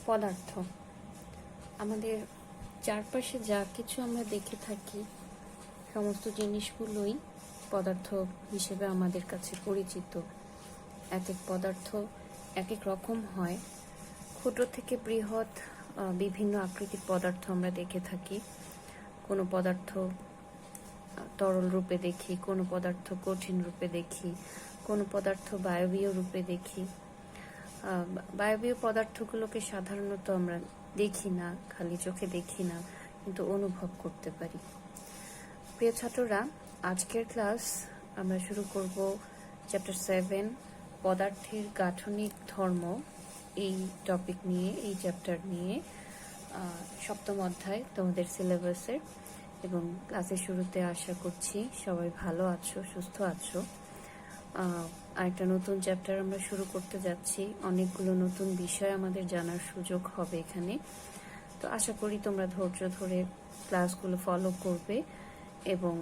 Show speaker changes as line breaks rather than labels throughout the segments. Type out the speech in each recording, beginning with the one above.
পদার্থ আমাদের চারপাশে যা কিছু আমরা দেখে থাকি সমস্ত জিনিসগুলোই পদার্থ হিসেবে আমাদের কাছে পরিচিত। এক এক পদার্থ এক এক রকম হয়। ক্ষুদ্র থেকে বৃহৎ বিভিন্ন আকৃতির পদার্থ আমরা দেখে থাকি। কোনো পদার্থ তরল রূপে দেখি, কোনো পদার্থ কঠিন রূপে দেখি, কোনো পদার্থ বায়বীয় রূপে দেখি। বায়বীয় পদার্থগুলোকে সাধারণত আমরা দেখি না, খালি চোখে দেখি না, কিন্তু অনুভব করতে পারি। প্রিয় ছাত্ররা, আজকের ক্লাস আমরা শুরু করব চ্যাপ্টার 7 পদার্থের গাঠনিক ধর্ম এই টপিক নিয়ে, এই চ্যাপ্টার নিয়ে। সপ্তম অধ্যায় তোমাদের সিলেবাসের। এবং ক্লাসের শুরুতে আশা করছি সবাই ভালো আছো, সুস্থ আছো। আরেকটা নতুন চ্যাপ্টার আমরা শুরু করতে যাচ্ছি। অনেকগুলো নতুন বিষয় আমাদের জানার সুযোগ হবে এখানে। তো আশা করি তোমরা ধৈর্য ধরে ক্লাসগুলো ফলো করবে এবং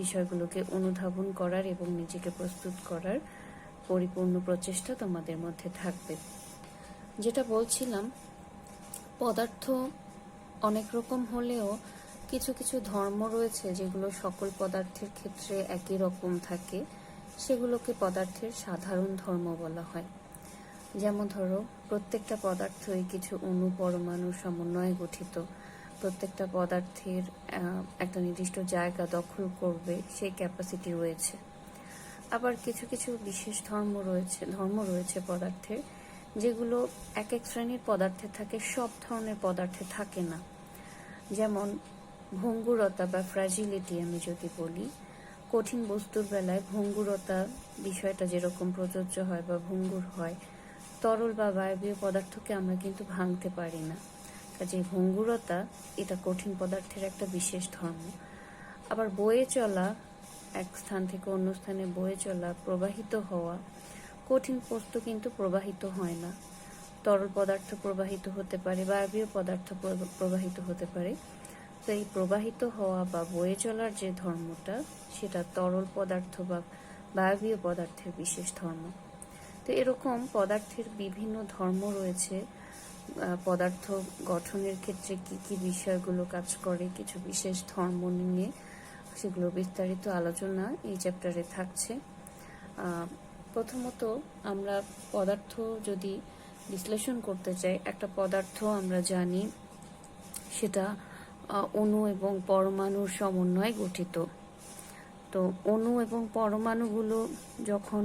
বিষয়গুলোকে অনুধাবন করার এবং নিজেকে প্রস্তুত করার পরিপূর্ণ প্রচেষ্টা তোমাদের মধ্যে থাকবে। যেটা বলছিলাম, পদার্থ অনেক রকম হলেও কিছু কিছু ধর্ম রয়েছে যেগুলো সকল পদার্থের ক্ষেত্রে একই রকম থাকে। সেগুলোকে পদার্থের সাধারণ ধর্ম বলা হয়। যেমন ধরো, প্রত্যেকটা পদার্থই কিছু অণু পরমাণুর সমন্বয়ে গঠিত। প্রত্যেকটা পদার্থের একটা নির্দিষ্ট জায়গা দখল করবে সেই ক্যাপাসিটি রয়েছে। আবার কিছু কিছু বিশেষ ধর্ম রয়েছে পদার্থের, যেগুলো এক এক শ্রেণীর পদার্থে থাকে, সব ধরনের পদার্থে থাকে না। যেমন ভঙ্গুরতা বা ফ্র্যাজিলিটি আমি যদি বলি, কঠিন বস্তুর বেলায় ভঙ্গুরতা বিষয়টা যেরকম প্রযোজ্য হয় বা ভঙ্গুর হয়, তরল বা বায়বীয় পদার্থকে আমরা কিন্তু ভাঙতে পারি না। কাজে ভঙ্গুরতা এটা কঠিন পদার্থের একটা বিশেষ ধর্ম। আবার বয়ে চলা, এক স্থান থেকে অন্য স্থানে বয়ে চলা, প্রবাহিত হওয়া, কঠিন বস্তু কিন্তু প্রবাহিত হয় না। তরল পদার্থ প্রবাহিত হতে পারে, বায়বীয় পদার্থ প্রবাহিত হতে পারে। তো এই প্রবাহিত হওয়া বা বয়ে চলার যে ধর্মটা, সেটা তরল পদার্থ বা বায়বীয় পদার্থের বিশেষ ধর্ম। তো এরকম পদার্থের বিভিন্ন ধর্ম রয়েছে। পদার্থ গঠনের ক্ষেত্রে কি কি বিষয়গুলো কাজ করে, কিছু বিশেষ ধর্ম নিয়ে সেগুলো বিস্তারিত আলোচনা এই চ্যাপ্টারে থাকছে। প্রথমত আমরা পদার্থ যদি বিশ্লেষণ করতে চাই, একটা পদার্থ আমরা জানি সেটা অণু এবং পরমাণুর সমন্বয়ে গঠিত। তো অণু এবং পরমাণুগুলো যখন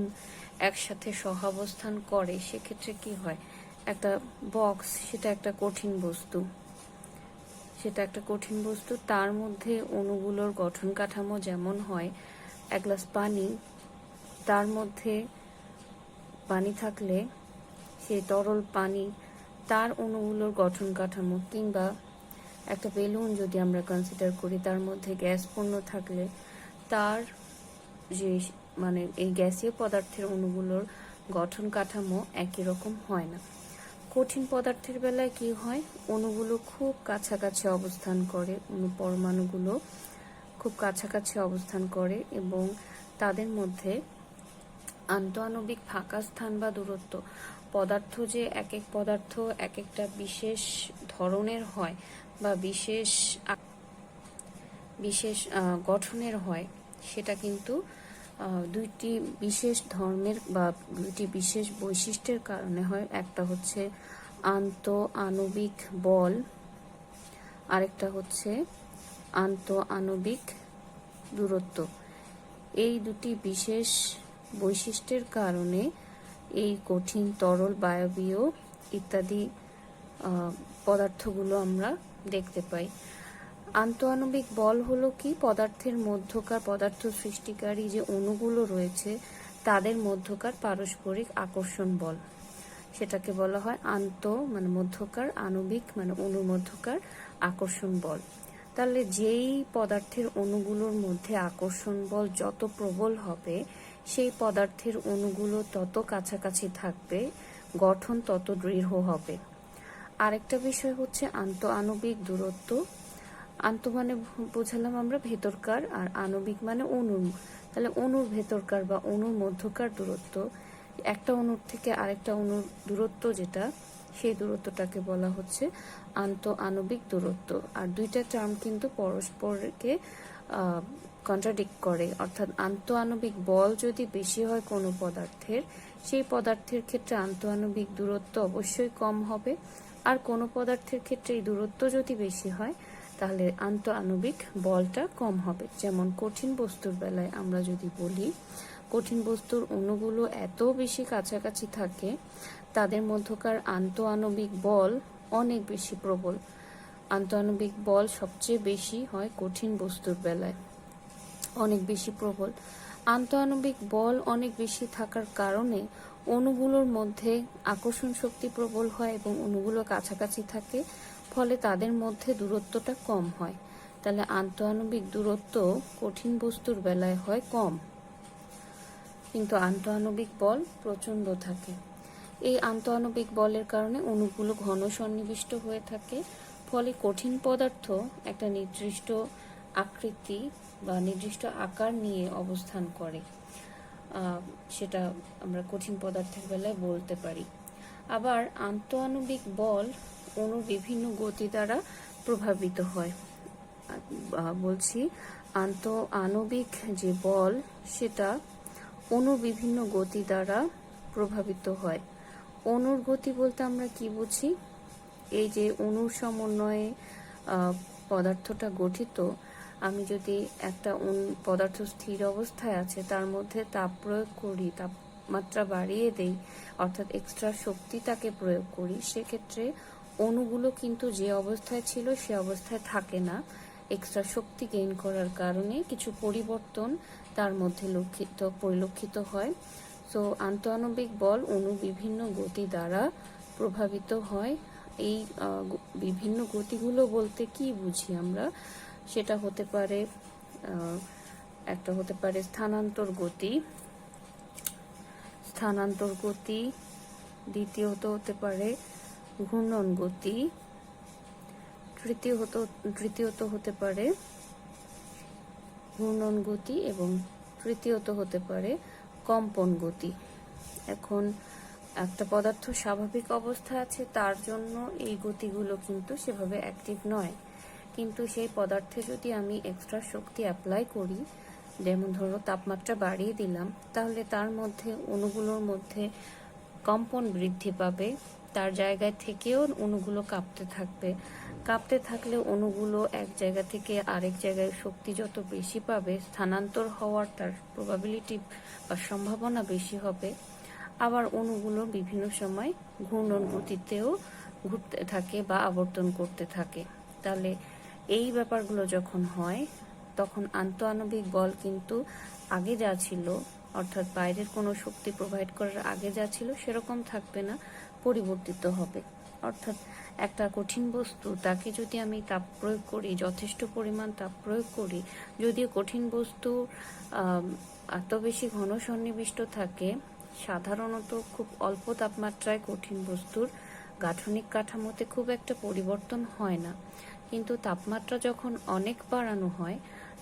একসাথে সহাবস্থান করে, সেক্ষেত্রে কি হয়, একটা বক্স, সেটা একটা কঠিন বস্তু। তার মধ্যে অণুগুলোর গঠন কাঠামো যেমন হয়, এক গ্লাস পানি, তার মধ্যে পানি থাকলে সেই তরল পানি, তার অণুগুলোর গঠন কাঠামো, কিংবা একটা বেলুন যদি আমরা কনসিডার করি, তার মধ্যে গ্যাস পূর্ণ থাকলে তার যে এই গ্যাসীয় পদার্থের অণুগুলোর গঠন কাঠামো একই রকম হয় না। কঠিন পদার্থের বেলায় কি হয়, অণুগুলো খুব কাছাকাছি অবস্থান করে, পরমাণুগুলো খুব কাছাকাছি অবস্থান করে এবং তাদের মধ্যে আন্তঃআণবিক ফাঁকা স্থান বা দূরত্ব, পদার্থ যে এক এক পদার্থ এক একটা বিশেষ ধরনের হয় বা বিশেষ গঠনের হয়, সেটা কিন্তু দুইটি বিশেষ ধর্মের বা দুইটি বিশেষ বৈশিষ্ট্যের কারণে হয়। একটা হচ্ছে আন্তঃআণবিক বল, আরেকটা হচ্ছে আন্তঃআণবিক দূরত্ব। এই দুটি বিশেষ বৈশিষ্ট্যের কারণে এই কঠিন, তরল, বায়বীয় ইত্যাদি পদার্থগুলো আমরা দেখতে পাই। আন্তঃআণবিক বল হলো কি, পদার্থের মধ্যকার, পদার্থ সৃষ্টিকারী যে অণুগুলো রয়েছে তাদের মধ্যকার পারস্পরিক আকর্ষণ বল। সেটাকে বলা হয় মধ্যকার, আণবিক অণুর মধ্যকার আকর্ষণ বল। তাহলে যেই পদার্থের অণুগুলোর মধ্যে আকর্ষণ বল যত প্রবল হবে, সেই পদার্থের অণুগুলো তত কাছাকাছি থাকবে, গঠন তত দৃঢ় হবে। আরেকটা বিষয় হচ্ছে আন্তঃআণবিক দূরত্ব। বোঝালাম আমরা ভেতরকার, আর আণবিক অণুর। তাহলে অণুর ভেতরকার বা অণুর মধ্যকার দূরত্ব, একটা অণুর থেকে আরেকটা অণুর দূরত্ব যেটা, সেই দূরত্বটাকে বলা হচ্ছে আন্তঃআণবিক দূরত্ব। আর দুইটা টার্ম কিন্তু পরস্পরকে কন্ট্রাডিক্ট করে, অর্থাৎ আন্তঃআণবিক বল যদি বেশি হয় কোনো পদার্থের, সেই পদার্থের ক্ষেত্রে আন্তঃআণবিক দূরত্ব অবশ্যই কম হবে। আর কোনো পদার্থের ক্ষেত্রে এই দূরত্ব যদি বেশি হয় তাহলে আন্তঃআণবিক বলটা কম হবে। যেমন কঠিন বস্তুর বেলায় আমরা যদি বলি, কঠিন বস্তুর অণুগুলো এত বেশি কাছাকাছি থাকে, তাদের মধ্যকার আন্তঃআণবিক বল অনেক বেশি প্রবল। আন্তঃআণবিক বল সবচেয়ে বেশি হয় কঠিন বস্তুর বেলায়, অনেক বেশি প্রবল। আন্তঃআণবিক বল অনেক বেশি থাকার কারণে অণুগুলোর মধ্যে আকর্ষণ শক্তি প্রবল হয় এবং অণুগুলো কাছাকাছি থাকে, ফলে তাদের মধ্যে দূরত্বটা কম হয়। তাহলে আন্তঃআণবিক দূরত্ব কঠিন বস্তুর বেলায় হয় কম, কিন্তু আন্তঃআণবিক বল প্রচণ্ড থাকে। এই আন্তঃআণবিক বলের কারণে অণুগুলো ঘন সন্নিবিষ্ট হয়ে থাকে, ফলে কঠিন পদার্থ একটা নির্দিষ্ট আকৃতি বা নির্দিষ্ট আকার নিয়ে অবস্থান করে, সেটা আমরা কঠিন পদার্থের বেলায় বলতে পারি। আবার আন্তঃআণবিক বল অণুর বিভিন্ন গতি দ্বারা প্রভাবিত হয়। বলছি, আন্তঃআণবিক যে বল সেটা অণুর বিভিন্ন গতি দ্বারা প্রভাবিত হয়। অণুর গতি বলতে আমরা কি বুঝি? এই যে অণুর সমন্বয়ে পদার্থটা গঠিত, আমি যদি একটা পদার্থ স্থির অবস্থায় আছে তার মধ্যে তাপ প্রয়োগ করি, তাপমাত্রা বাড়িয়ে দেই, অর্থাৎ এক্সট্রা শক্তি তাকে প্রয়োগ করি, সেক্ষেত্রে অণুগুলো কিন্তু যে অবস্থায় ছিল সে অবস্থায় থাকে না। এক্সট্রা শক্তি গেইন করার কারণে কিছু পরিবর্তন তার মধ্যে পরিলক্ষিত হয়। সো আন্তঃআণবিক বল অণু বিভিন্ন গতি দ্বারা প্রভাবিত হয়। এই বিভিন্ন গতিগুলো বলতে কি বুঝি আমরা? সেটা হতে পারে, একটা হতে পারে স্থানান্তর গতি, দ্বিতীয়ত হতে পারে ঘূর্ণন গতি, তৃতীয়ত হতে পারে ঘূর্ণন গতি এবং তৃতীয়ত হতে পারে কম্পন গতি। এখন একটা পদার্থ স্বাভাবিক অবস্থায় আছে, তার জন্য এই গতিগুলো কিন্তু সেভাবে অ্যাক্টিভ নয়, কিন্তু সেই পদার্থে যদি আমি এক্সট্রা শক্তি অ্যাপ্লাই করি, যেমন ধরো তাপমাত্রা বাড়িয়ে দিলাম, তাহলে তার মধ্যে অণুগুলোর মধ্যে কম্পন বৃদ্ধি পাবে, তার জায়গায় থেকেও অণুগুলো কাঁপতে থাকলে অণুগুলো এক জায়গা থেকে আরেক জায়গায় শক্তি যত বেশি পাবে, স্থানান্তর হওয়ার তার প্রবাবিলিটি বা সম্ভাবনা বেশি হবে। আবার অণুগুলো বিভিন্ন সময় ঘূর্ণন গতিতেও ঘুরতে থাকে বা আবর্তন করতে থাকে। তাহলে এই ব্যাপারগুলো যখন হয়, তখন আন্তঃআণবিক বল কিন্তু আগে যা ছিল, অর্থাৎ বাইরের কোনো শক্তি প্রোভাইড করার আগে যা ছিল সেরকম থাকবে না, পরিবর্তিত হবে। অর্থাৎ একটা কঠিন বস্তু, তাকে যদি আমি তাপ প্রয়োগ করি, যথেষ্ট পরিমাণ তাপ প্রয়োগ করি, যদিও কঠিন বস্তু এত বেশি ঘন সন্নিবিষ্ট থাকে, সাধারণত খুব অল্প তাপমাত্রায় কঠিন বস্তুর গাঠনিক কাঠামোতে খুব একটা পরিবর্তন হয় না, কিন্তু তাপমাত্রা যখন অনেক বাড়ানো হয়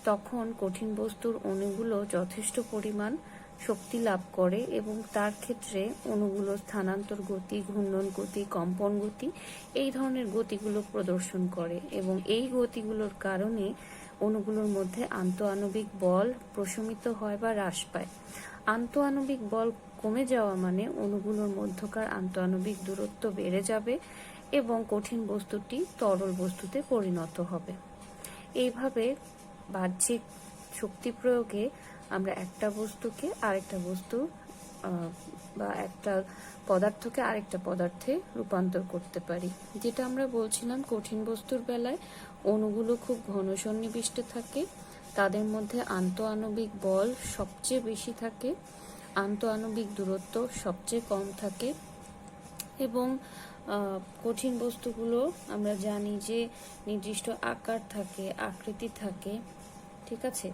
তখন কঠিন বস্তুর অণুগুলো যথেষ্ট পরিমাণ শক্তি লাভ করে এবং তার ক্ষেত্রে অণুগুলো স্থানান্তর গতি, ঘূর্ণন গতি, কম্পন গতি এই ধরনের গতিগুলো প্রদর্শন করে এবং এই গতিগুলোর কারণে অণুগুলোর মধ্যে আন্তঃআণবিক বল প্রশমিত হয় বা হ্রাস পায়। আন্তঃআণবিক বল কমে যাওয়া মানে অণুগুলোর মধ্যকার আন্তঃআণবিক দূরত্ব বেড়ে যাবে এবং কঠিন বস্তুটি তরল বস্তুতে পরিণত হবে। এইভাবে বাহ্যিক শক্তি প্রয়োগে আমরা একটা বস্তুকে আরেকটা বস্তু বা একটা পদার্থকে আরেকটা পদার্থে রূপান্তর করতে পারি। যেটা আমরা বলছিলাম, কঠিন বস্তুর বেলায় অণুগুলো খুব ঘন সন্নিবিষ্ট থাকে, তাদের মধ্যে আন্তঃআণবিক বল সবচেয়ে বেশি থাকে, আন্তঃআণবিক দূরত্ব সবচেয়ে কম থাকে এবং কঠিন বস্তুগুলো আমরা জানি যে নির্দিষ্ট আকার থাকে, আকৃতি থাকে, ঠিক আছে?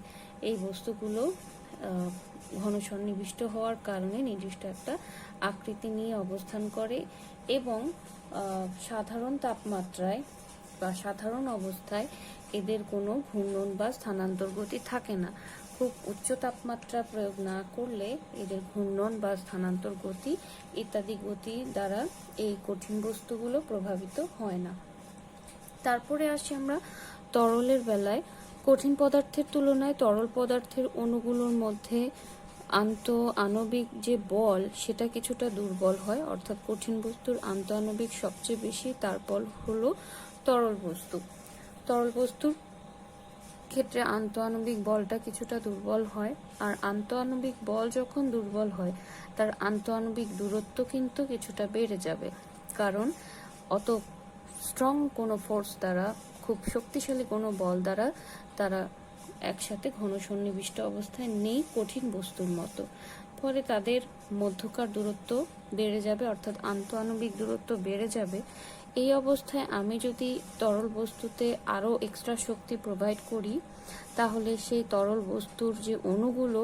এই বস্তুগুলো ঘন সন্নিবিষ্ট হওয়ার কারণে নির্দিষ্ট একটা আকৃতি নিয়ে অবস্থান করে এবং সাধারণ তাপমাত্রায় বা সাধারণ অবস্থায় এদের কোনো ঘূর্ণন বা স্থানান্তর গতি থাকে না, খুব উচ্চ তাপমাত্রা প্রয়োগ না করলে এদের ঘূর্ণন বা স্থানান্তর গতি ইত্যাদি গতি দ্বারা এই কঠিন বস্তুগুলো প্রভাবিত হয় না। তারপরে আসি আমরা তরলের বেলায়। কঠিন পদার্থের তুলনায় তরল পদার্থের অণুগুলোর মধ্যে আন্তঃআণবিক যে বল সেটা কিছুটা দুর্বল হয়, অর্থাৎ কঠিন বস্তুর আন্তঃআণবিক সবচেয়ে বেশি, তারপর হলো তরল বস্তু। তরল বস্তুর ক্ষেত্রে আন্তঃআণবিক বলটা কিছুটা দুর্বল হয়, আর আন্তঃআণবিক বল যখন দুর্বল হয় তার আন্তঃআণবিক দূরত্ব কিন্তু কিছুটা বেড়ে যাবে, কারণ অত স্ট্রং কোনো ফোর্স দ্বারা, খুব শক্তিশালী কোনো বল দ্বারা তারা একসাথে ঘন সন্নিবিষ্ট অবস্থায় নেই কঠিন বস্তুর মতো। ফলে তাদের মধ্যকার দূরত্ব বেড়ে যাবে, অর্থাৎ আন্তঃআণবিক দূরত্ব বেড়ে যাবে। এই অবস্থায় আমি যদি তরল বস্তুতে আরও এক্সট্রা শক্তি প্রোভাইড করি, তাহলে সেই তরল বস্তুর যে অণুগুলো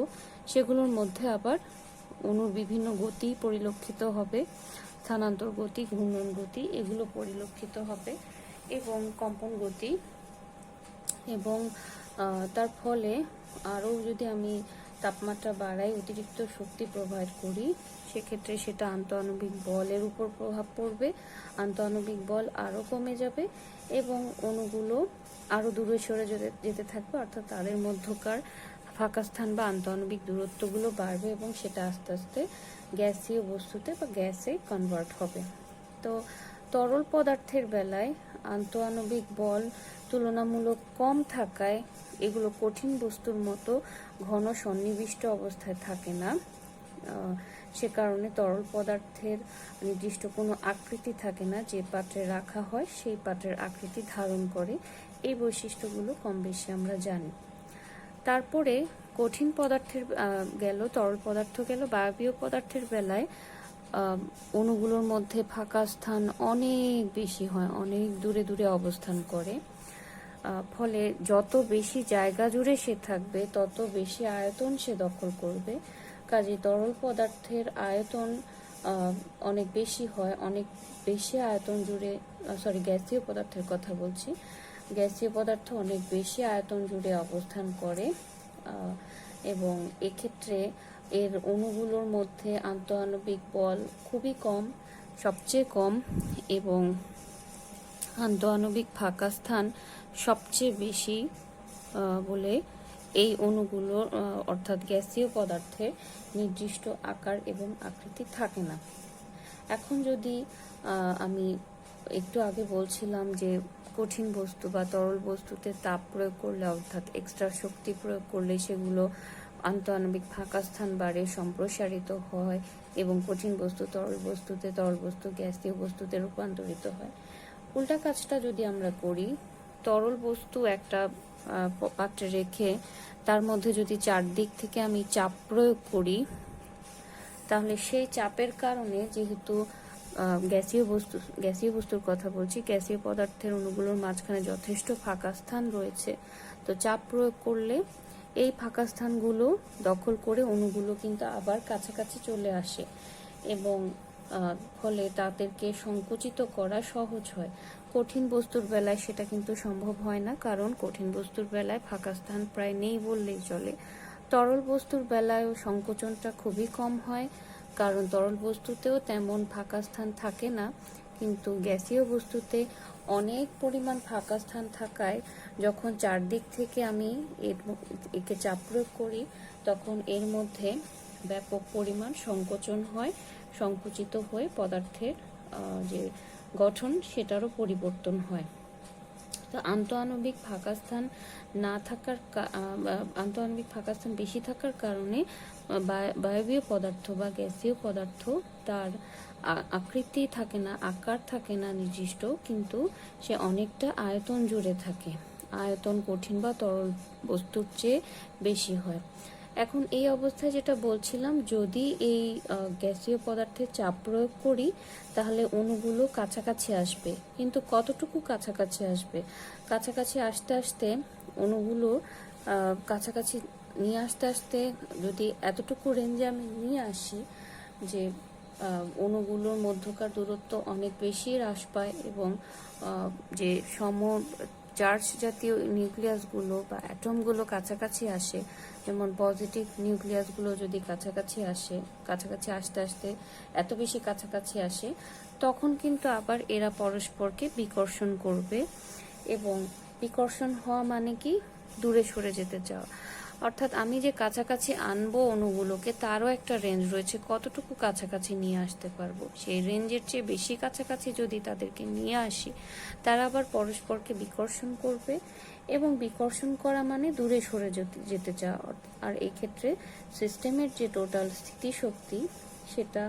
সেগুলোর মধ্যে আবার অণুর বিভিন্ন গতি পরিলক্ষিত হবে, স্থানান্তর গতি, ঘূর্ণন গতি এগুলো পরিলক্ষিত হবে, এবং কম্পন গতি। এবং তার ফলে আরও যদি আমি তাপমাত্রা বাড়াই, অতিরিক্ত শক্তি প্রোভাইড করি, সেক্ষেত্রে সেটা আন্তঃআণবিক বলের উপর প্রভাব পড়বে, আন্তঃআণবিক বল আরও কমে যাবে এবং অণুগুলো আরও দূরে সরে যেতে থাকবে, অর্থাৎ তাদের মধ্যকার ফাঁকা স্থান বা আন্তঃআণবিক দূরত্বগুলো বাড়বে এবং সেটা আস্তে আস্তে গ্যাসীয় বস্তুতে বা গ্যাসে কনভার্ট হবে। তো তরল পদার্থের বেলায় আন্তঃআণবিক বল তুলনামূলক কম থাকায় এগুলো কঠিন বস্তুর মতো ঘন সন্নিবিষ্ট অবস্থায় থাকে না। সে কারণে তরল পদার্থের নির্দিষ্ট কোনো আকৃতি থাকে না, যে পাত্রে রাখা হয় সেই পাত্রের আকৃতি ধারণ করে। এই বৈশিষ্ট্যগুলো কম বেশি আমরা জানি। তারপরে কঠিন পদার্থের গেল, তরল পদার্থ গেল। বায়বীয় পদার্থের বেলায় অণুগুলোর মধ্যে ফাঁকা স্থান অনেক বেশি হয়, অনেক দূরে দূরে অবস্থান করে। ফলে যত বেশি জায়গা জুড়ে সে থাকবে তত বেশি আয়তন সে দখল করবে। কাজে তরল পদার্থের আয়তন অনেক বেশি হয়, অনেক বেশি আয়তন জুড়ে, গ্যাসীয় পদার্থের কথা বলছি, গ্যাসীয় পদার্থ অনেক বেশি আয়তন জুড়ে অবস্থান করে এবং এক্ষেত্রে এর অণুগুলোর মধ্যে আন্তঃআণবিক বল খুবই কম, সবচেয়ে কম, এবং আন্তঃআণবিক ফাঁকা স্থান সবচেয়ে বেশি বলে এই অণুগুলোর অর্থাৎ গ্যাসীয় পদার্থের নির্দিষ্ট আকার এবং আকৃতি থাকে না। এখন যদি আমি একটু আগে বলছিলাম যে কঠিন বস্তু বা তরল বস্তুতে তাপ প্রয়োগ করলে, অর্থাৎ এক্সট্রা শক্তি প্রয়োগ করলে সেগুলো আন্তঃআণবিক ফাঁকা স্থান বাড়ে, সম্প্রসারিত হয় এবং কঠিন বস্তু তরল বস্তুতে, তরল বস্তু গ্যাসীয় বস্তুতে রূপান্তরিত হয়। উল্টা কাজটা যদি আমরা করি, তরল বস্তু একটা পাত্রে রেখে তার মধ্যে যদি চারদিক থেকে আমি চাপ প্রয়োগ করি, তাহলে সেই চাপের কারণে, যেহেতু গ্যাসীয় বস্তুর কথা বলছি, গ্যাসীয় পদার্থের অণুগুলোর মাঝখানে যথেষ্ট ফাঁকা স্থান রয়েছে, তো চাপ প্রয়োগ করলে এই ফাঁকা স্থানগুলো দখল করে অণুগুলো কিন্তু আবার কাছাকাছি চলে আসে এবং ফলে তাদেরকে সংকুচিত করা সহজ হয়। কঠিন বস্তুর বেলায় সেটা কিন্তু সম্ভব হয় না, কারণ কঠিন বস্তুর বেলায় ফাঁকা স্থান প্রায় নেই বললেই চলে। তরল বস্তুর বেলায়ও সংকোচনটা খুবই কম হয়, কারণ তরল বস্তুতেও তেমন ফাঁকা স্থান থাকে না, কিন্তু গ্যাসীয় বস্তুতে অনেক পরিমাণ ফাঁকা স্থান থাকায় যখন চারদিক থেকে আমি একে চাপ প্রয়োগ করি, তখন এর মধ্যে ব্যাপক পরিমাণ সংকোচন হয়, সংকুচিত হয়ে পদার্থের যে গঠন সেটারও পরিবর্তন হয়। তো আন্তঃআণবিক ফাঁকা স্থান না থাকার, আন্তঃআণবিক ফাঁকা স্থান বেশি থাকার কারণে বায়বীয় পদার্থ বা গ্যাসীয় পদার্থ তার আকৃতি থাকে না, আকার থাকে না নির্দিষ্ট, কিন্তু সে অনেকটা আয়তন জুড়ে থাকে। আয়তন কঠিন বা তরল বস্তুর চেয়ে বেশি হয়। এখন এই অবস্থায় যেটা বলছিলাম, যদি এই গ্যাসীয় পদার্থে চাপ প্রয়োগ করি তাহলে অণুগুলো কাছাকাছি আসবে, কিন্তু কতটুকু কাছাকাছি আসবে? কাছাকাছি আসতে আসতে অণুগুলো কাছাকাছি নিয়ে আসতে আসতে যদি এতটুকু রেঞ্জে আমি নিয়ে আসি যে অণুগুলোর মধ্যকার দূরত্ব অনেক বেশি হ্রাস পায় এবং যে চার্জ জাতীয় নিউক্লিয়াসগুলো বা অ্যাটমগুলো কাছাকাছি আসে, যেমন পজিটিভ নিউক্লিয়াসগুলো যদি কাছাকাছি আসতে আসতে এত বেশি কাছাকাছি আসে, তখন কিন্তু আবার এরা পরস্পরকে বিকর্ষণ করবে। এবং বিকর্ষণ হওয়া মানে কি, দূরে সরে যেতে চাওয়া। অর্থাৎ আমি যে কাছাকাছি আনবো অণুগুলোকে, তারও একটা রেঞ্জ রয়েছে, কতটুকু কাছাকাছি নিয়ে আসতে পারবো। সেই রেঞ্জের চেয়ে বেশি কাছাকাছি যদি তাদেরকে নিয়ে আসি, তারা আবার পরস্পরকে বিকর্ষণ করবে। এবং বিকর্ষণ করা মানে দূরে সরে যেতে চাওয়া। আর এই ক্ষেত্রে সিস্টেমের যে টোটাল স্থিতিশক্তি সেটা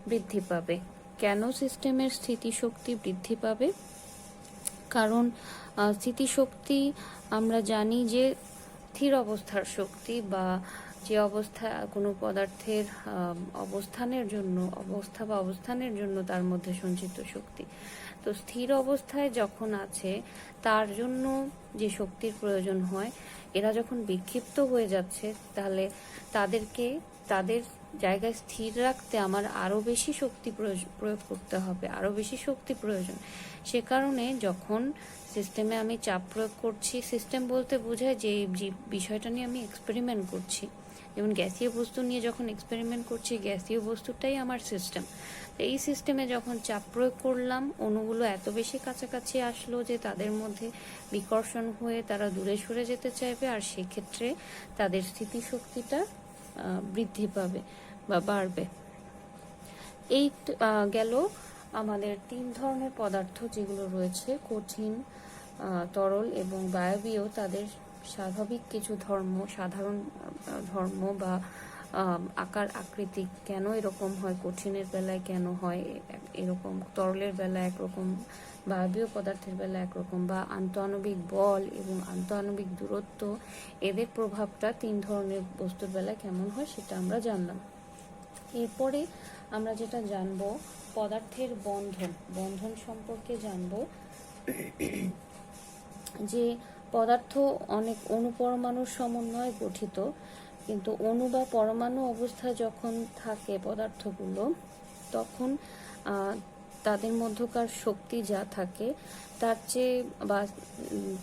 বৃদ্ধি পাবে। কেন সিস্টেমের স্থিতিশক্তি বৃদ্ধি পাবে? কারণ স্থিতিশক্তি আমরা জানি যে স্থির অবস্থার শক্তি, বা যে অবস্থা কোনো পদার্থের অবস্থানের জন্য তার মধ্যে সঞ্চিত শক্তি। তো স্থির অবস্থায় যখন আছে, তার জন্য যে শক্তির প্রয়োজন হয়, এরা যখন বিক্ষিপ্ত হয়ে যাচ্ছে, তাহলে তাদের জায়গায় স্থির রাখতে আমার আরো বেশি শক্তি প্রয়োগ করতে হবে, আরো বেশি শক্তি প্রয়োজন। সে কারণে যখন সিস্টেমে আমি চাপ প্রয়োগ করছি, সিস্টেম বলতে বোঝায় যে বিষয়টা নিয়ে আমি এক্সপেরিমেন্ট করছি, যেমন গ্যাসীয় বস্তু নিয়ে যখন এক্সপেরিমেন্ট করছি, গ্যাসীয় বস্তুটাই আমার সিস্টেম। তো এই সিস্টেমে যখন চাপ প্রয়োগ করলাম, অণুগুলো এত বেশি কাছাকাছি আসলো যে তাদের মধ্যে বিকর্ষণ হয়ে তারা দূরে সরে যেতে চাইবে, আর সেক্ষেত্রে তাদের স্থিতিশক্তিটা বৃদ্ধি পাবে বা বাড়বে। এই গেল আমাদের 3 ধরনের পদার্থ যেগুলো রয়েছে, কঠিন, তরল এবং বায়বীয়। তাদের স্বাভাবিক কিছু সাধারণ ধর্ম বা আকার আকৃতি কেন এরকম হয়, কঠিনের বেলায় কেন হয় এরকম, তরলের বেলা একরকম, বায়বীয় পদার্থের বেলা একরকম, বা আন্তঃআণবিক বল এবং আন্তঃআণবিক দূরত্ব, এদের প্রভাবটা 3 ধরনের বস্তুর বেলায় কেমন হয় সেটা আমরা জানলাম। এরপরে আমরা যেটা জানবো, পদার্থের বন্ধন সম্পর্কে জানবো। যে পদার্থ অনেক অণুপরমাণুর সমন্বয়ে গঠিত, কিন্তু অণু বা পরমাণু অবস্থায় যখন থাকে পদার্থগুলো, তখন তাদের মধ্যকার শক্তি যা থাকে তার চেয়ে, বা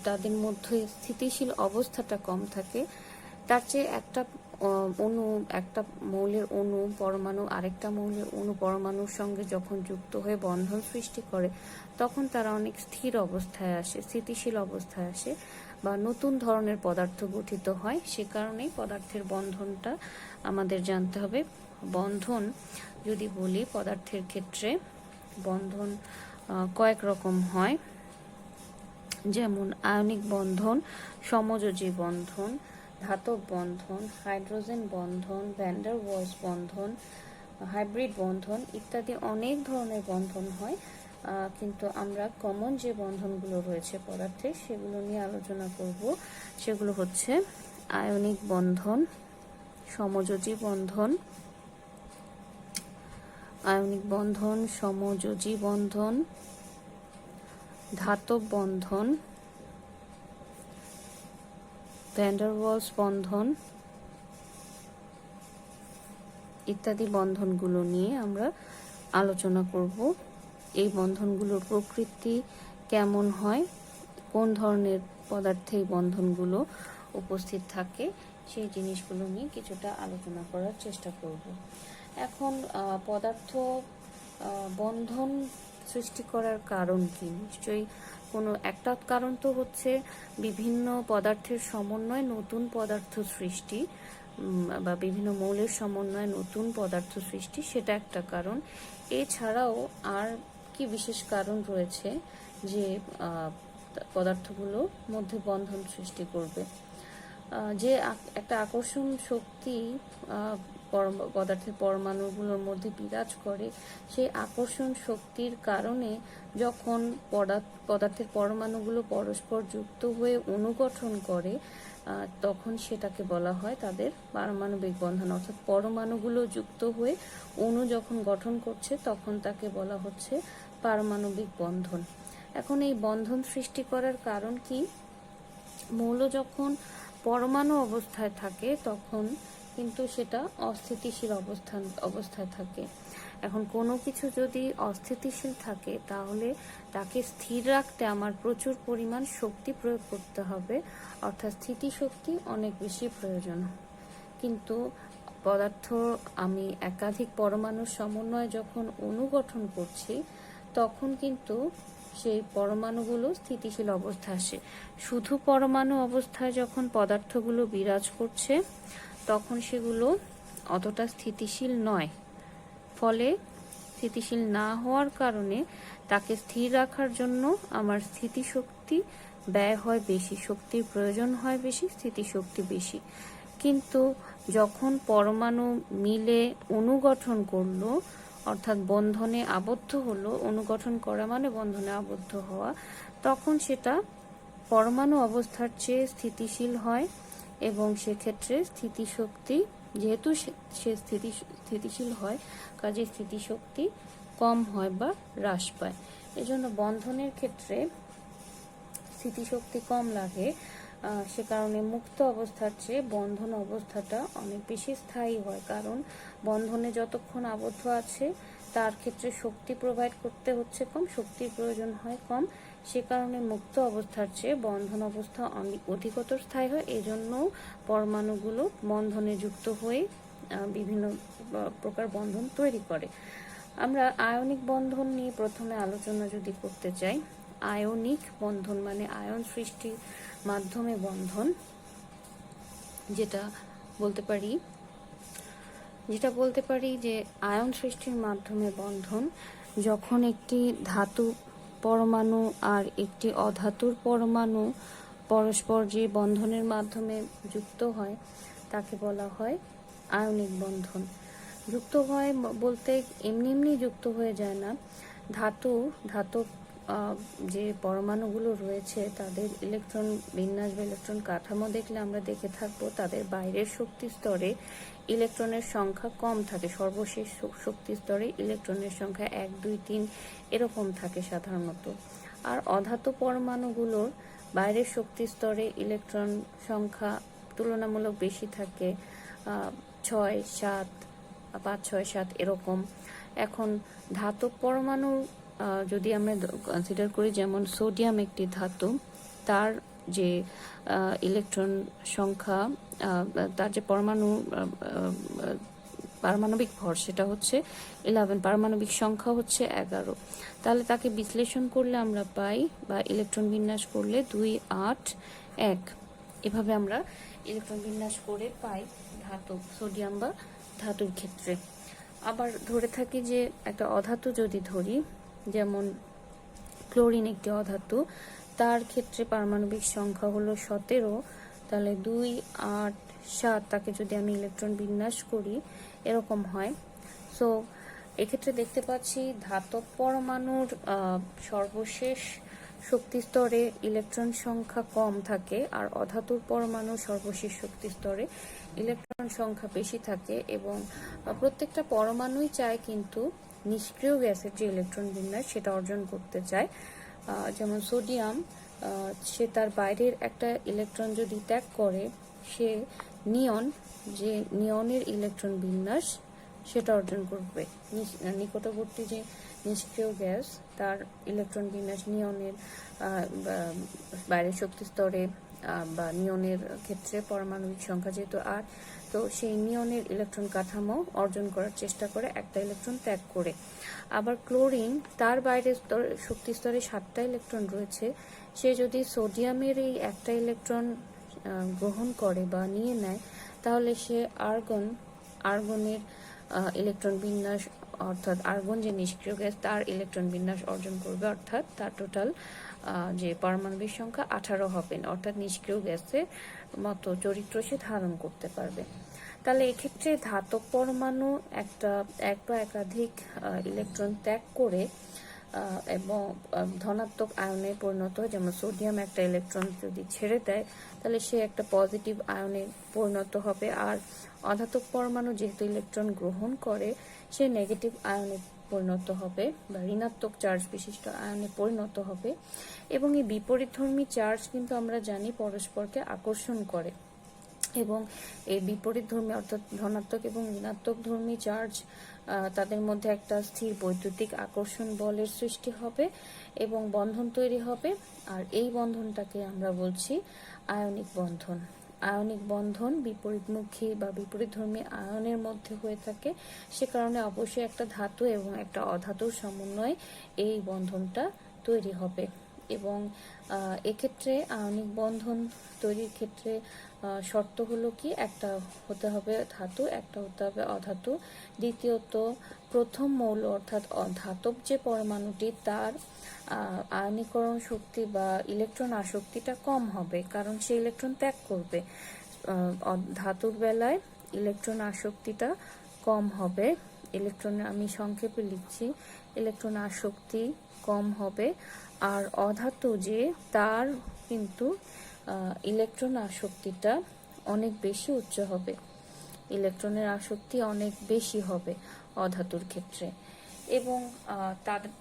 তাদের মধ্যে স্থিতিশীল অবস্থাটা কম থাকে, তার চেয়ে একটা মৌলের অণু পরমাণু আরেকটা মৌলের অণু পরমাণুর সঙ্গে যখন যুক্ত হয়ে বন্ধন সৃষ্টি করে, তখন তারা অনেক স্থির অবস্থায় আসে, স্থিতিশীল অবস্থায় আসে, বা নতুন ধরনের পদার্থ গঠিত হয়। সে কারণেই পদার্থের বন্ধনটা আমাদের জানতে হবে। বন্ধন যদি বলি, পদার্থের ক্ষেত্রে বন্ধন কয়েক রকম হয়, যেমন আয়নিক বন্ধন, সমযোজী বন্ধন, ধাতব বন্ধন, হাইড্রোজেন বন্ধন, ভ্যান ডার ওয়ালস বন্ধন, হাইব্রিড বন্ধন ইত্যাদি অনেক ধরনের বন্ধন হয়। কিন্তু আমরা কমন যে বন্ধনগুলো রয়েছে পদার্থে, সেগুলো নিয়ে আলোচনা করব। সেগুলো হচ্ছে আয়নিক বন্ধন, সমযোজী বন্ধন, সমযোজী বন্ধন, ধাতব বন্ধন, ভ্যান ডার ওয়ালস বন্ধন ইত্যাদি বন্ধনগুলো নিয়ে আমরা আলোচনা করব। এই বন্ধনগুলোর প্রকৃতি কেমন হয়, কোন ধরনের পদার্থে এই বন্ধনগুলো উপস্থিত থাকে, সেই জিনিসগুলো নিয়ে কিছুটা আলোচনা করার চেষ্টা করব। এখন পদার্থ বন্ধন সৃষ্টি করার কারণ কি? নিশ্চয়ই কোনো একটা কারণ তো হচ্ছে বিভিন্ন পদার্থের সমন্বয়ে নতুন পদার্থ সৃষ্টি, বা বিভিন্ন মৌলের সমন্বয়ে নতুন পদার্থ সৃষ্টি, সেটা একটা কারণ। এছাড়াও আর কি বিশেষ কারণ রয়েছে যে পদার্থগুলোর মধ্যে বন্ধন সৃষ্টি করবে? যে একটা আকর্ষণ শক্তি পদার্থের পরমাণুগুলোর মধ্যে বিরাজ করে, সেই আকর্ষণ শক্তির কারণে যখন পদার্থের পরমাণুগুলো পরস্পর যুক্ত হয়ে অণু গঠন করে, তখন সেটাকে বলা হয় তাদের পারমাণবিক বন্ধন। অর্থাৎ পরমাণুগুলো যুক্ত হয়ে অণু যখন গঠন করছে, তখন তাকে বলা হচ্ছে পারমাণবিক বন্ধন। এখন এই বন্ধন সৃষ্টি করার কারণ কি? মৌল যখন পরমাণু অবস্থায় থাকে, তখন কিন্তু সেটা অস্থিতিশীল অবস্থায় থাকে, এখন কোনো কিছু যদি অস্থিতিশীল থাকে তাহলে তাকে স্থির রাখতে আমার প্রচুর পরিমাণ শক্তি প্রয়োগ করতে হবে, অর্থাৎ স্থিতিশক্তি অনেক বেশি প্রয়োজন। কিন্তু পদার্থ আমি একাধিক পরমাণুর সমন্বয়ে যখন অণু গঠন করছি তখন কিন্তু সেই পরমাণুগুলো স্থিতিশীল অবস্থায় আসে। শুধু পরমাণু অবস্থায় যখন পদার্থগুলো বিরাজ করছে তখন সেগুলো অতটা স্থিতিশীল নয়। ফলে স্থিতিশীল না হওয়ার কারণে তাকে স্থির রাখার জন্য আমার স্থিতিশক্তি ব্যয় হয় বেশি, শক্তির প্রয়োজন হয় বেশি, স্থিতিশক্তি বেশি। কিন্তু যখন পরমাণু মিলে অণু গঠন করলো, অর্থাৎ বন্ধনে আবদ্ধ হলো, অণু গঠন করা মানে বন্ধনে আবদ্ধ হওয়া, তখন সেটা পরমাণু অবস্থার চেয়ে স্থিতিশীল হয় এবং সেক্ষেত্রে স্থিতিশক্তি, যেহেতু সে স্থিতিশীল হয়, কাজে স্থিতিশক্তি কম হয় বা হ্রাস পায়। এজন্য বন্ধনের ক্ষেত্রে স্থিতিশক্তি কম লাগে। সে কারণে মুক্ত অবস্থার চেয়ে বন্ধন অবস্থাটা অনেক বেশি স্থায়ী হয়, কারণ বন্ধনে যতক্ষণ আবদ্ধ আছে তার ক্ষেত্রে শক্তি প্রোভাইড করতে হচ্ছে কম, শক্তির প্রয়োজন হয় কম। সে কারণে মুক্ত অবস্থার চেয়ে বন্ধন অবস্থা অধিকতর স্থায়ী হয়। এজন্য পরমাণুগুলো বন্ধনে যুক্ত হয়ে বিভিন্ন প্রকার বন্ধন তৈরি করে। আমরা আয়নিক বন্ধন নিয়ে প্রথমে আলোচনা যদি করতে চাই, আয়নিক বন্ধন মানে আয়ন সৃষ্টির মাধ্যমে বন্ধন, যেটা বলতে পারি যে আয়ন সৃষ্টির মাধ্যমে বন্ধন যখন একটি ধাতু পরমাণু আর একটি অধাতুর পরমাণু পরস্পর যে বন্ধনের মাধ্যমে যুক্ত হয় তাকে বলা হয় আয়নিক বন্ধন। যুক্ত হয় বলতে এমনি এমনি যুক্ত হয়ে যায় না। ধাতু যে পরমাণুগুলো রয়েছে তাদের ইলেকট্রন বিন্যাস বা ইলেকট্রন কাঠামো দেখলে আমরা দেখে থাকবো তাদের বাইরের শক্তি স্তরে ইলেকট্রনের সংখ্যা কম থাকে। সর্বশেষ শক্তি স্তরে ইলেকট্রনের সংখ্যা 1, 2, 3 এরকম থাকে সাধারণত। আর অধাতু পরমাণুগুলোর বাইরের শক্তি স্তরে ইলেকট্রন সংখ্যা তুলনামূলক বেশি থাকে, 6, 7, 5, 6, 7 এরকম। এখন ধাতব পরমাণু যদি আমরা কনসিডার করি, যেমন সোডিয়াম একটি ধাতু, তার যে ইলেকট্রন সংখ্যা, তার যে পারমাণবিক ভর সেটা হচ্ছে 11, পারমাণবিক সংখ্যা হচ্ছে 11। তাহলে তাকে বিশ্লেষণ করলে আমরা পাই, বা ইলেকট্রন বিন্যাস করলে 2, 8, 1, এভাবে আমরা ইলেকট্রন বিন্যাস করে পাই ধাতব সোডিয়াম বা ধাতুর ক্ষেত্রে। আবার ধরে থাকি যে একটা অধাতু যদি ধরি, যেমন ক্লোরিন একটি অধাতু, তার ক্ষেত্রে পারমাণবিক সংখ্যা হলো 17, তাহলে 2, 8, 7 তাকে যদি আমি ইলেকট্রন বিন্যাস করি এরকম হয়। সো এক্ষেত্রে দেখতে পাচ্ছি ধাতব পরমাণুর সর্বশেষ শক্তি স্তরে ইলেকট্রন সংখ্যা কম থাকে, আর অধাতুর পরমাণুর সর্বশেষ শক্তি স্তরে ইলেকট্রন সংখ্যা বেশি থাকে। এবং প্রত্যেকটা পরমাণুই চায় কিন্তু নিষ্ক্রিয় গ্যাসের যে ইলেকট্রন বিন্যাস সেটা অর্জন করতে চায়। যেমন সোডিয়াম, সে তার বাইরের একটা ইলেকট্রন যদি ত্যাগ করে, সে নিয়নের ইলেকট্রন বিন্যাস সেটা অর্জন করবে। নিকটবর্তী যে নিষ্ক্রিয় গ্যাস তার ইলেকট্রন বিন্যাস নিয়নের বাইরের শক্তি স্তরে বা নিয়নের ক্ষেত্রে পারমাণবিক সংখ্যা যেহেতু 8, তো সেই নিয়নের ইলেকট্রন কাঠামো অর্জন করার চেষ্টা করে একটা ইলেকট্রন ত্যাগ করে। আবার ক্লোরিন, তার বাইরের শক্তি স্তরে 7টা ইলেকট্রন রয়েছে, সে যদি সোডিয়ামের এই একটা ইলেকট্রন গ্রহণ করে বা নিয়ে নেয়, তাহলে সে আর্গনের ইলেকট্রন বিন্যাস, অর্থাৎ আর্গন যে নিষ্ক্রিয় গ্যাস তার ইলেকট্রন বিন্যাস অর্জন করবে, অর্থাৎ তার টোটাল যে পারমাণবিক সংখ্যা 18 হবে, অর্থাৎ নিষ্ক্রিয় গ্যাসের মতো চরিত্র সে ধারণ করতে পারবে। তাহলে এক্ষেত্রে ধাতব পরমাণু এক বা একাধিক ইলেকট্রন ত্যাগ করে এবং ধনাত্মক আয়নে পরিণত হয়। যেমন সোডিয়াম একটা ইলেকট্রন যদি ছেড়ে দেয় তাহলে সে একটা পজিটিভ আয়নে পরিণত হবে, আর অধাতব পরমাণু যেহেতু ইলেকট্রন গ্রহণ করে সে নেগেটিভ আয়নে পরিণত হবে বা ঋণাত্মক চার্জ বিশিষ্ট আয়নে পরিণত হবে। এবং এই বিপরীতধর্মী চার্জ কিন্তু আমরা জানি পরস্পরকে আকর্ষণ করে। এবং এই বিপরীত ধর্মী অর্থাৎ ধনাত্মক এবং ঋণাত্মক ধর্মী চার্জ তাদের মধ্যে একটা স্থির বৈদ্যুতিক আকর্ষণ বলের সৃষ্টি হবে এবং বন্ধন তৈরি হবে। আর এই বন্ধনটাকে আমরা বলছি আয়নিক বন্ধন। আয়নিক বন্ধন বিপরীতমুখী বা বিপরীতধর্মী আয়নের মধ্যে হয়ে থাকে, সে কারণে অবশ্যই একটা ধাতু এবং একটা অধাতুর সমন্বয়ে এই বন্ধনটা তৈরি হবে। এবং এক্ষেত্রে আয়নিক বন্ধন তৈরির ক্ষেত্রে শর্ত হলো কি, একটা হতে হবে ধাতু, একটা হতে হবে অধাতু। দ্বিতীয়ত প্রথম মৌল অর্থাৎ ধাতব যে পরমাণুটি তার আয়নীকরণ শক্তি বা ইলেকট্রন আসক্তিটা কম হবে, কারণ সে ইলেকট্রন ত্যাগ করবে। ধাতুর বেলায় ইলেকট্রন আসক্তিটা কম হবে। ইলেকট্রনের আমি সংক্ষেপে লিখছি, ইলেকট্রন আসক্তি কম হবে। আর অধাতু যে তার কিন্তু ইলেকট্রন আসক্তিটা অনেক বেশি উচ্চ হবে, ইলেকট্রনের আসক্তি অনেক বেশি হবে অধাতুর ক্ষেত্রে। এবং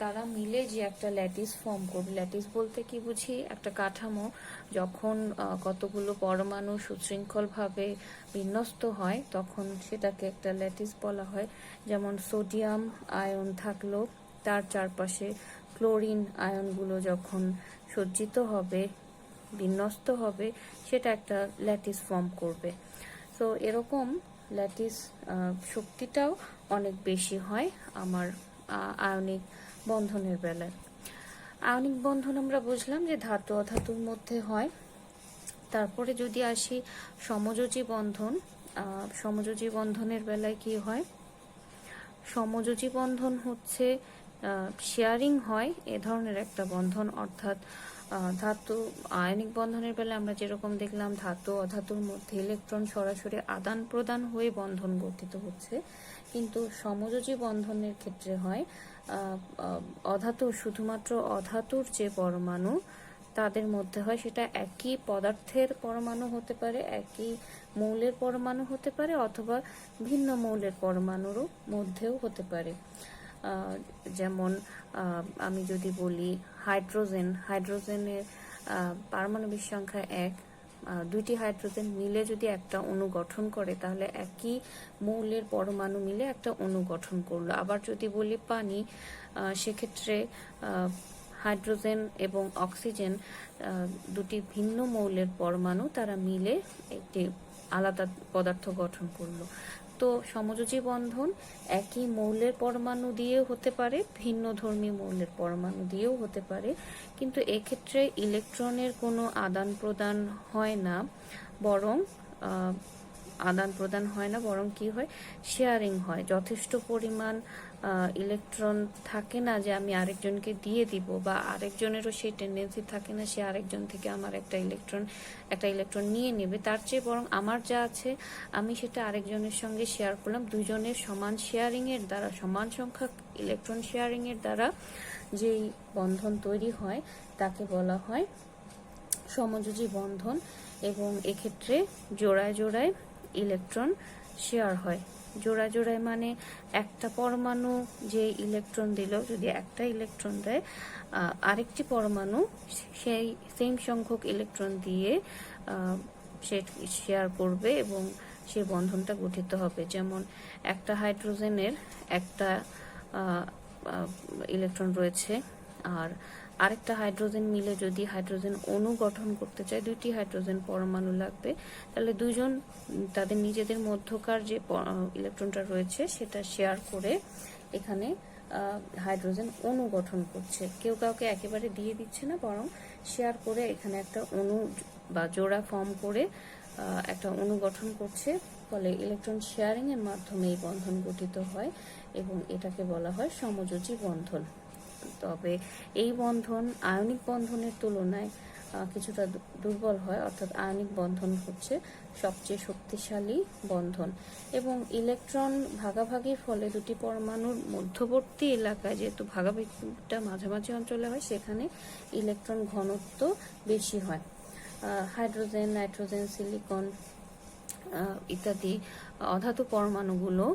তারা মিলে যে একটা ল্যাটিস ফর্ম করবে। ল্যাটিস বলতে কি বুঝি, একটা কাঠামো যখন কতগুলো পরমাণু সুশৃঙ্খলভাবে বিন্যস্ত হয় তখন সেটাকে একটা ল্যাটিস বলা হয়। যেমন সোডিয়াম আয়ন থাকলো, তার চারপাশে ক্লোরিন আয়নগুলো যখন সজ্জিত হবে, বিন্যস্ত হবে, সেটা একটা ল্যাটিস ফর্ম করবে। তো এরকম ল্যাটিস শক্তিটাও অনেক বেশি হয় আমার আয়নিক বন্ধনের বেলায়। আয়নিক বন্ধন আমরা বুঝলাম যে ধাতু অধাতুর মধ্যে হয়। তারপরে যদি আসি সমযোজী বন্ধন, সমযোজী বন্ধনের বেলায় কি হয়? সমযোজী বন্ধন হচ্ছে শেয়ারিং হয় এ ধরনের একটা বন্ধন, অর্থাৎ ধাতু আয়নিক বন্ধনের বেলায় আমরা যেরকম দেখলাম ধাতু অধাতুর মধ্যে ইলেকট্রন সরাসরি আদান প্রদান হয়ে বন্ধন গঠিত হচ্ছে, কিন্তু সমযোজী বন্ধনের ক্ষেত্রে হয় অধাতুর, শুধুমাত্র অধাতুর যে পরমাণু তাদের মধ্যে হয়, সেটা একই পদার্থের পরমাণু হতে পারে, একই মৌলের পরমাণু হতে পারে, অথবা ভিন্ন মৌলের পরমাণুরও মধ্যেও হতে পারে। যেমন আমি যদি বলি হাইড্রোজেনের পারমাণবিক সংখ্যা 1, দুইটি হাইড্রোজেন মিলে যদি একটা অণু গঠন করে তাহলে একই মৌলের পরমাণু মিলে একটা অণু গঠন করলো। আবার যদি বলি পানি, সেক্ষেত্রে হাইড্রোজেন এবং অক্সিজেন দুটি ভিন্ন মৌলের পরমাণু, তারা মিলে একটি আলাদা পদার্থ গঠন করলো। তো সমযোজী বন্ধন একই মৌলের পরমাণু দিয়েও হতে পারে, ভিন্ন ধর্মী মৌলের পরমাণু দিয়েও হতে পারে, কিন্তু এক্ষেত্রে ইলেকট্রনের কোনো আদান প্রদান হয় না, বরং কি হয়, শেয়ারিং হয়। যথেষ্ট পরিমাণ ইলেকট্রন থাকে না যে আমি আরেকজনকে দিয়ে দিব, বা আরেকজনেরও সেই টেন্ডেন্সি থাকে না সে আরেকজন থেকে আমার একটা ইলেকট্রন নিয়ে নেবে। তার চেয়ে বরং আমার যা আছে আমি সেটা আরেকজনের সঙ্গে শেয়ার করলাম। দুজনের সমান শেয়ারিং এর দ্বারা, সমান সংখ্যক ইলেকট্রন শেয়ারিং এর দ্বারা যেই বন্ধন তৈরি হয় তাকে বলা হয় সমযোজী বন্ধন। এবং এক্ষেত্রে জোড়ায় জোড়ায় ইলেকট্রন শেয়ার হয়। জোড়ায় জোড়ায় মানে একটা পরমাণু যে ইলেকট্রন দিল, যদি একটা ইলেকট্রন দেয়, আরেকটি পরমাণু সেই সেম সংখ্যক ইলেকট্রন দিয়ে সে শেয়ার করবে এবং সে বন্ধনটা গঠিত হবে। যেমন একটা হাইড্রোজেনের একটা ইলেকট্রন রয়েছে, আর আরেকটা হাইড্রোজেন মিলে যদি হাইড্রোজেন অণু গঠন করতে চায়, দুইটি হাইড্রোজেন পরমাণু লাগবে, তাহলে দুইজন তাদের নিজেদের মধ্যকার যে ইলেকট্রনটা রয়েছে সেটা শেয়ার করে এখানে হাইড্রোজেন অণু গঠন করছে। কেউ কাউকে একেবারে দিয়ে দিচ্ছে না, বরং শেয়ার করে এখানে একটা অণু বা জোড়া ফর্ম করে একটা অণু গঠন করছে। ফলে ইলেকট্রন শেয়ারিং এর মাধ্যমে এই বন্ধন গঠিত হয় এবং এটাকে বলা হয় সমযোজী বন্ধন। তবে এই বন্ধন আয়নিক বন্ধনের তুলনায় কিছুটা দুর্বল হয়, অর্থাৎ আয়নিক বন্ধন হচ্ছে সবচেয়ে শক্তিশালী বন্ধন। এবং ইলেকট্রন ভাগাভাগির ফলে দুটি পরমাণুর মধ্যবর্তী এলাকায়, যেহেতু ভাগাভাগিটা মাঝামাঝি অঞ্চলে হয়, সেখানে ইলেকট্রন ঘনত্ব বেশি হয়। হাইড্রোজেন, নাইট্রোজেন, সিলিকন ইত্যাদি অধাতু পরমাণুগুলো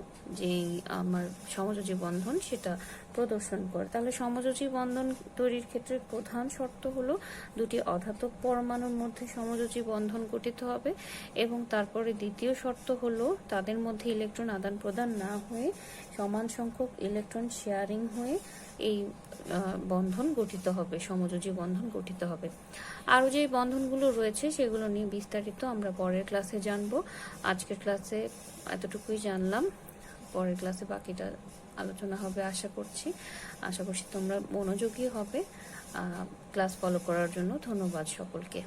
যেই আমার সমযোজী বন্ধন সেটা প্রদর্শন করে। তাহলে সমযোজী বন্ধন তৈরির ক্ষেত্রে প্রধান শর্ত হলো দুটি অধাতব পরমাণুর মধ্যে সমযোজী বন্ধন গঠিত হবে, এবং তারপরে দ্বিতীয় শর্ত হলো তাদের মধ্যে ইলেকট্রন আদান প্রদান না হয়ে সমান সংখ্যক ইলেকট্রন শেয়ারিং হয়ে এই বন্ধন গঠিত হবে, সমযোজী বন্ধন গঠিত হবে। আরও যে বন্ধনগুলো রয়েছে সেগুলো নিয়ে বিস্তারিত আমরা পরের ক্লাসে জানবো। আজকের ক্লাসে এতটুকুই জানলাম, পরের ক্লাসে বাকিটা আলোচনা হবে আশা করছি তোমরা মনোযোগী হবে। ক্লাস ফলো করার জন্য ধন্যবাদ সকলকে।